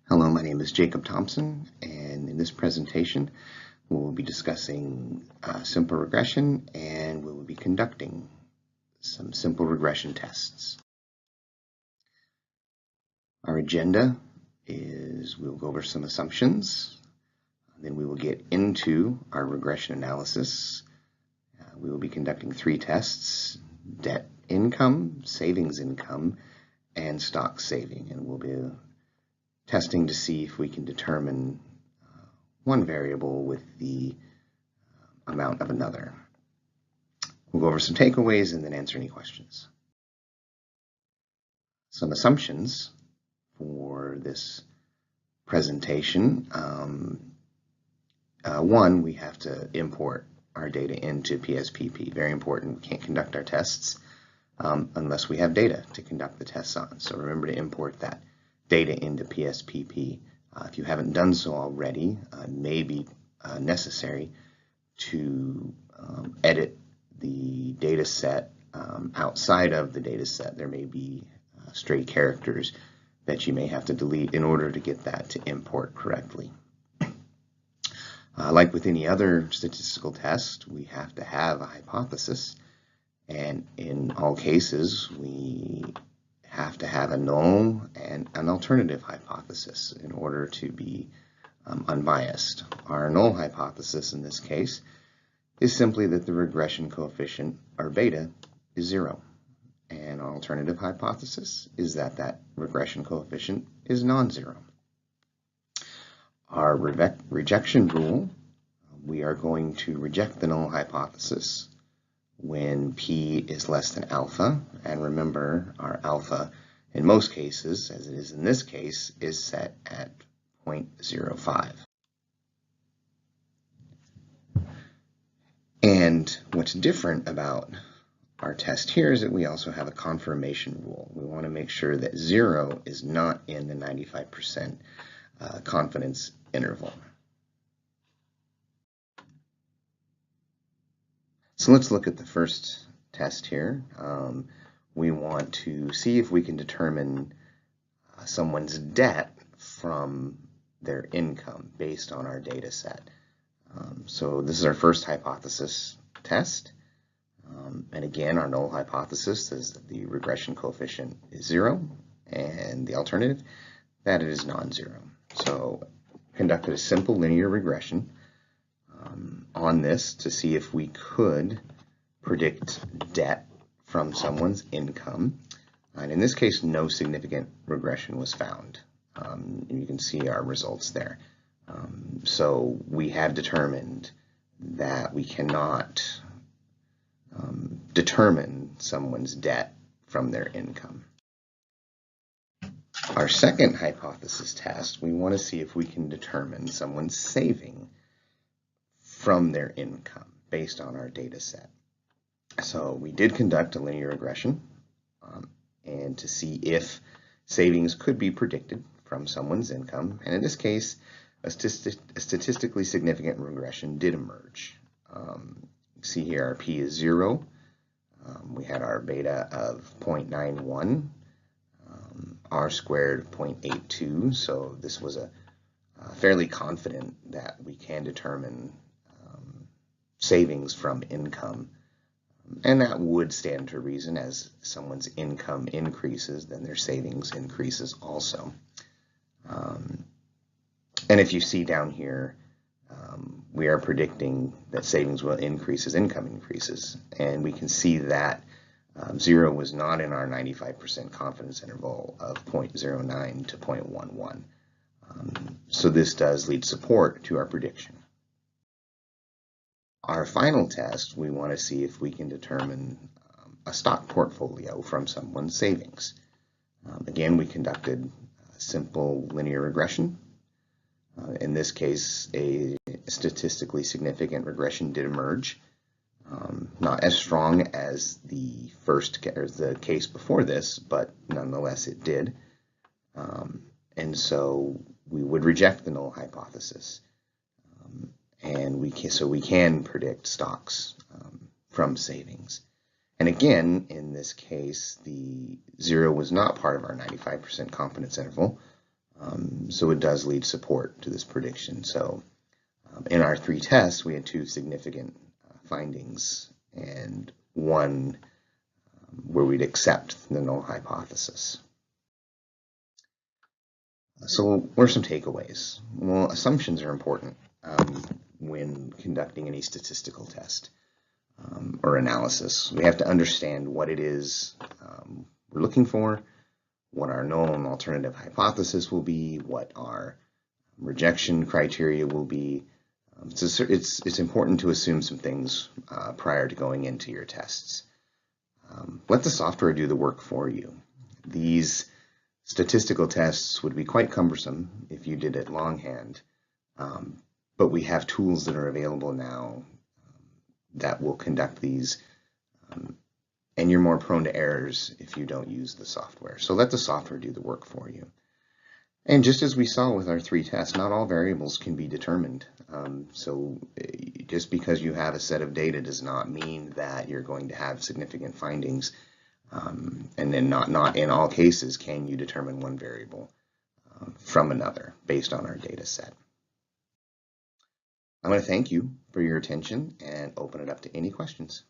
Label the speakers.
Speaker 1: Hello, my name is Jacob Thompson, and in this presentation we will be discussing simple regression, and we will be conducting some simple regression tests. Our agenda is we'll go over some assumptions, then we will get into our regression analysis. We will be conducting 3 tests: debt income, savings income, and stock saving, and we'll be testing to see if we can determine one variable with the amount of another. We'll go over some takeaways and then answer any questions. Some assumptions for this presentation. One, we have to import our data into PSPP. Very important. We can't conduct our tests unless we have data to conduct the tests on. So remember to import that data into PSPP. If you haven't done so already, it may be necessary to edit the data set outside of the data set. There may be stray characters that you may have to delete in order to get that to import correctly. Like with any other statistical test, we have to have a hypothesis, and in all cases we have to have a null and an alternative hypothesis in order to be unbiased. Our null hypothesis in this case is simply that the regression coefficient, or beta, is 0. And our alternative hypothesis is that that regression coefficient is non-zero. Our rejection rule, we are going to reject the null hypothesis when p is less than alpha, and remember our alpha in most cases, as it is in this case, is set at 0.05. And what's different about our test here is that we also have a confirmation rule. We want to make sure that 0 is not in the 95% confidence interval. So let's look at the first test here. We want to see if we can determine someone's debt from their income based on our data set. So this is our first hypothesis test. And again, our null hypothesis is that the regression coefficient is 0, and the alternative, that it is non-zero. So conducted a simple linear regression on this to see if we could predict debt from someone's income. And in this case, no significant regression was found. And you can see our results there. So we have determined that we cannot determine someone's debt from their income. Our second hypothesis test, we want to see if we can determine someone's saving from their income based on our data set. So we did conduct a linear regression and to see if savings could be predicted from someone's income, and in this case a statistically significant regression did emerge. See here our p is 0. We had our beta of 0.91, r squared of 0.82, so this was a fairly confident that we can determine savings from income, and that would stand to reason. As someone's income increases, then their savings increases also. And if you see down here, we are predicting that savings will increase as income increases, and we can see that 0 was not in our 95% confidence interval of 0.09 to 0.11. So this does lead support to our prediction. Our final test, we want to see if we can determine a stock portfolio from someone's savings. Again, we conducted a simple linear regression. In this case, a statistically significant regression did emerge. Not as strong as the case before this, but nonetheless it did. And so we would reject the null hypothesis. And we can predict stocks from savings. And again, in this case, the 0 was not part of our 95% confidence interval. So it does lead support to this prediction. So in our 3 tests, we had 2 significant findings and 1 where we'd accept the null hypothesis. So what are some takeaways? Well, assumptions are important when conducting any statistical test or analysis. We have to understand what it is we're looking for, what our null and alternative hypothesis will be, what our rejection criteria will be. It's important to assume some things prior to going into your tests. Let the software do the work for you. These statistical tests would be quite cumbersome if you did it longhand, but we have tools that are available now that will conduct these, and you're more prone to errors if you don't use the software. So let the software do the work for you. And just as we saw with our 3 tests, not all variables can be determined. So just because you have a set of data does not mean that you're going to have significant findings. And then not in all cases can you determine one variable from another based on our data set. I'm going to thank you for your attention and open it up to any questions.